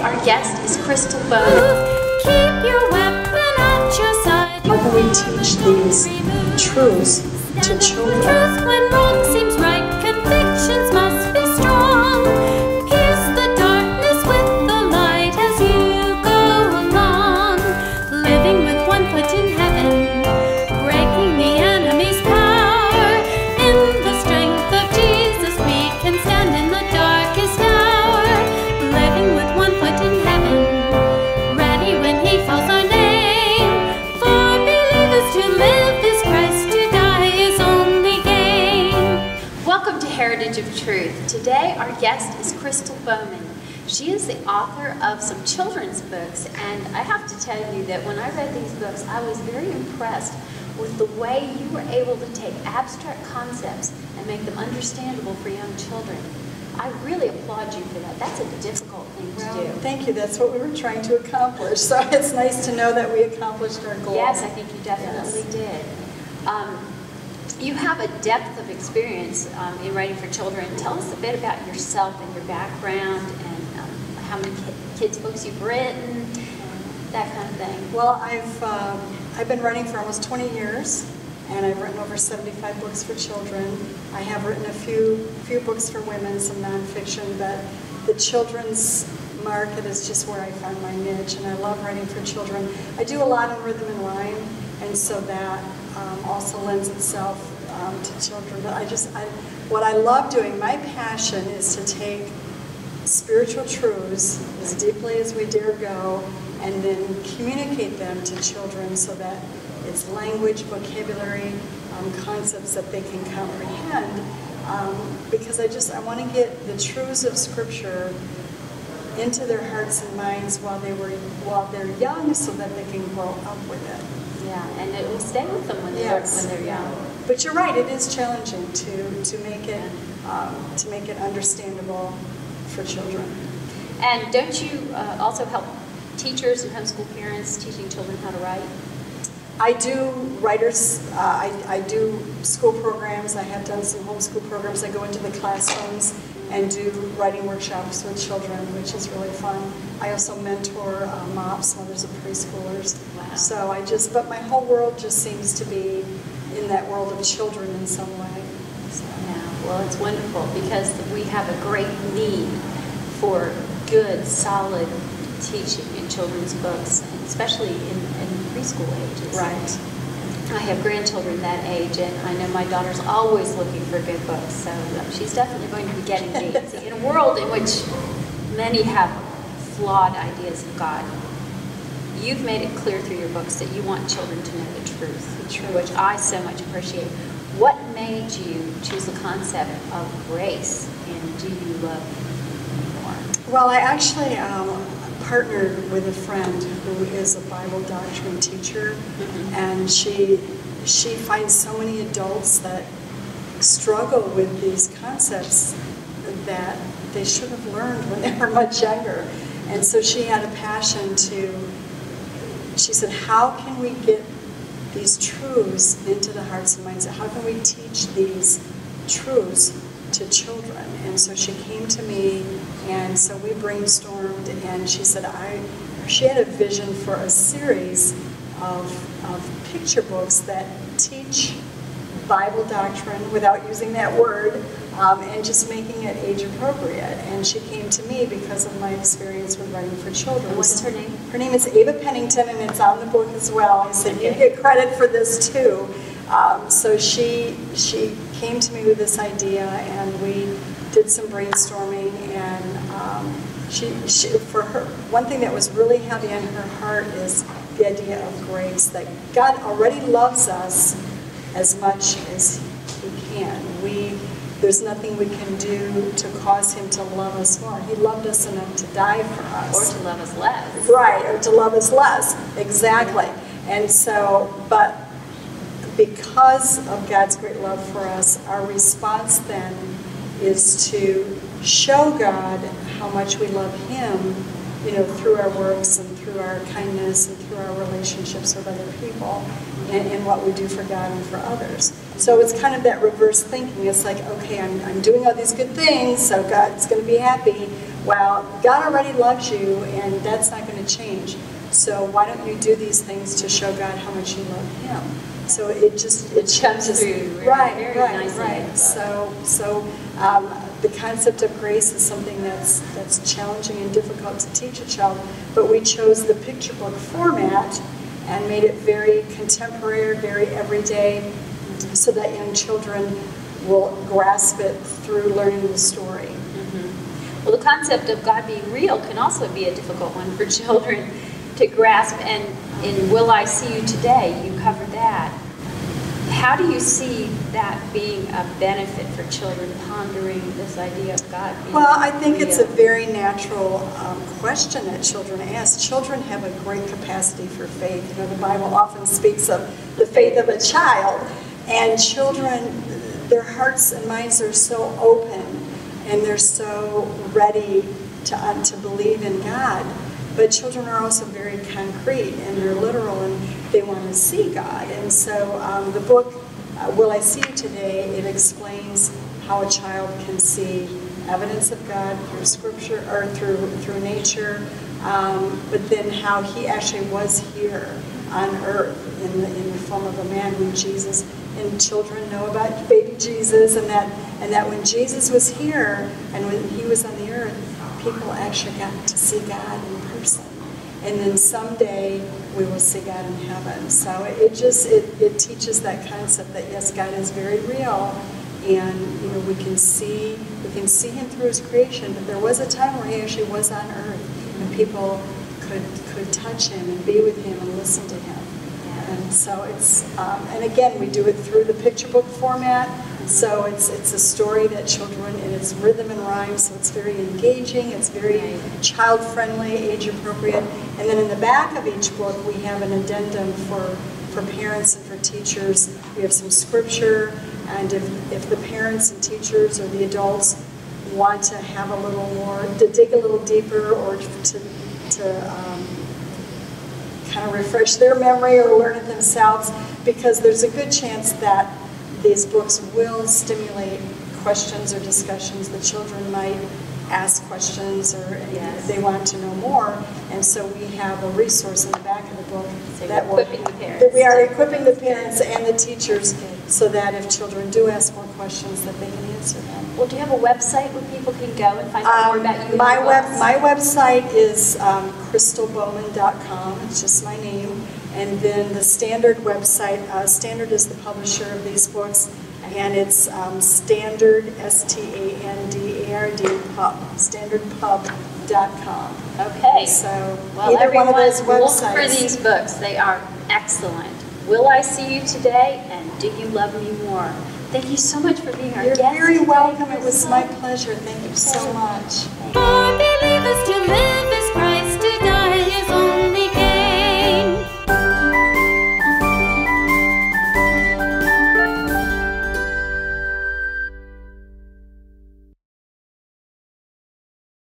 our guest is Crystal Bowman. Keep your weapon at your side. How can we teach these truths to children? Truth when wrong seems right, convictions must be strong. Pierce the darkness with the light as you go along. Living with one foot in heaven, breaking the enemy's power. In the strength of Jesus we can stand in the darkest hour. Living with one foot in heaven, ready when he calls our name. For believers to live is Christ, to die is only gain. Welcome to Heritage of Truth. Today our guest is Crystal Bowman. She is the author of some children's books, and I have to tell you that when I read these books, I was very impressed with the way you were able to take abstract concepts and make them understandable for young children. I really applaud you for that. That's a difficult thing to do. Thank you. That's what we were trying to accomplish. So it's nice to know that we accomplished our goal. Yes, I think you definitely did. You have a depth of experience in writing for children. Tell us a bit about yourself and your background and how many kids' books you've written, that kind of thing. Well, I've been writing for almost 20 years, and I've written over 75 books for children. I have written a few books for women, some nonfiction, but the children's market is just where I found my niche, and I love writing for children. I do a lot in rhythm and rhyme, and so that also lends itself to children. But what I love doing, my passion is to take spiritual truths as deeply as we dare go, and then communicate them to children so that it's language, vocabulary, concepts that they can comprehend. Because I want to get the truths of Scripture into their hearts and minds while they're young, so that they can grow up with it. Yeah, and it will stay with them when they're young. But you're right; it is challenging to make it understandable for children. And don't you also help teachers and homeschool parents teaching children how to write? I do I do school programs. I have done some homeschool programs. I go into the classrooms and do writing workshops with children, which is really fun. I also mentor MOPS, mothers of preschoolers. Wow. So but my whole world just seems to be in that world of children in some way. So. Yeah, well, it's wonderful because we have a great need for good, solid teaching in children's books, especially in preschool ages. Right. I have grandchildren that age, and I know my daughter's always looking for good books, so she's definitely going to be getting these. In a world in which many have flawed ideas of God, you've made it clear through your books that you want children to know the truth, which I so much appreciate. What made you choose the concept of grace, and do you love more? Well, I actually partnered with a friend who is a Bible doctrine teacher, and she finds so many adults that struggle with these concepts that they should have learned when they were much younger. And so she had a passion she said, how can we get these truths into the hearts and minds? How can we teach these truths to children? And so she came to me, and so we brainstormed, and she said she had a vision for a series of picture books that teach Bible doctrine without using that word, and just making it age appropriate. And she came to me because of my experience with writing for children. What's her name? Her name is Ava Pennington, and it's on the book as well. I said, you get credit for this too. So she came to me with this idea, and we did some brainstorming, and for her, one thing that was really heavy on her heart is the idea of grace, that God already loves us as much as He can. There's nothing we can do to cause Him to love us more. He loved us enough to die for us. Or to love us less. Right, or to love us less, exactly. And so, but because of God's great love for us, our response then is to show God how much we love Him, through our works and through our kindness and through our relationships with other people, and what we do for God and for others. So it's kind of that reverse thinking. It's like, okay, I'm doing all these good things, so God's going to be happy. well, God already loves you, and that's not going to change. So why don't you do these things to show God how much you love Him? So it comes through very nicely. Right. So the concept of grace is something that's challenging and difficult to teach a child, but we chose the picture book format and made it very contemporary, very everyday, so that young children will grasp it through learning the story. Well, the concept of God being real can also be a difficult one for children to grasp, and in Will I See You Today, you covered that. How do you see that being a benefit for children pondering this idea of God being Well, I think real? it's a very natural question that children ask. Children have a great capacity for faith. You know, the Bible often speaks of the faith of a child, and children, their hearts and minds are so open, and they're so ready to believe in God. But children are also very concrete, and they're literal, and they want to see God. And so the book, Will I See You Today, it explains how a child can see evidence of God through Scripture, or through nature, but then how He actually was here on earth in the form of a man, when Jesus, and children know about baby Jesus, and that when Jesus was here and when He was on the earth, people actually got to see God in person. And then someday we will see God in heaven. So it teaches that concept that yes, God is very real, and you know we can see Him through His creation. But there was a time where He actually was on earth, and people could touch Him and be with Him and listen to Him. And so it's and again, we do it through the picture book format. So it's a story that children, and it's rhythm and rhyme, so it's very engaging, it's very child-friendly, age-appropriate. And then in the back of each book, we have an addendum for parents and for teachers. We have some scripture, and if the parents and teachers or the adults want to have a little more, to dig a little deeper, or to kind of refresh their memory or learn it themselves, because there's a good chance that these books will stimulate questions or discussions. The children might ask questions, or they want to know more, and so we have a resource in the back of the book that we are equipping the parents and the teachers, so that if children do ask more questions, that they can answer them. Well, do you have a website where people can go and find out more about you? My website is crystalbowman.com. It's just my name. And then the Standard website, Standard is the publisher of these books, and it's Standard, S-T-A-N-D-A-R-D, pub, standardpub.com. Okay. So well, either one of those websites. Look for these books. They are excellent. Will I See You Today? And Do You Love Me More? Thank you so much for being our guest. You're very welcome. It was my pleasure. Thank you so much. For believers to live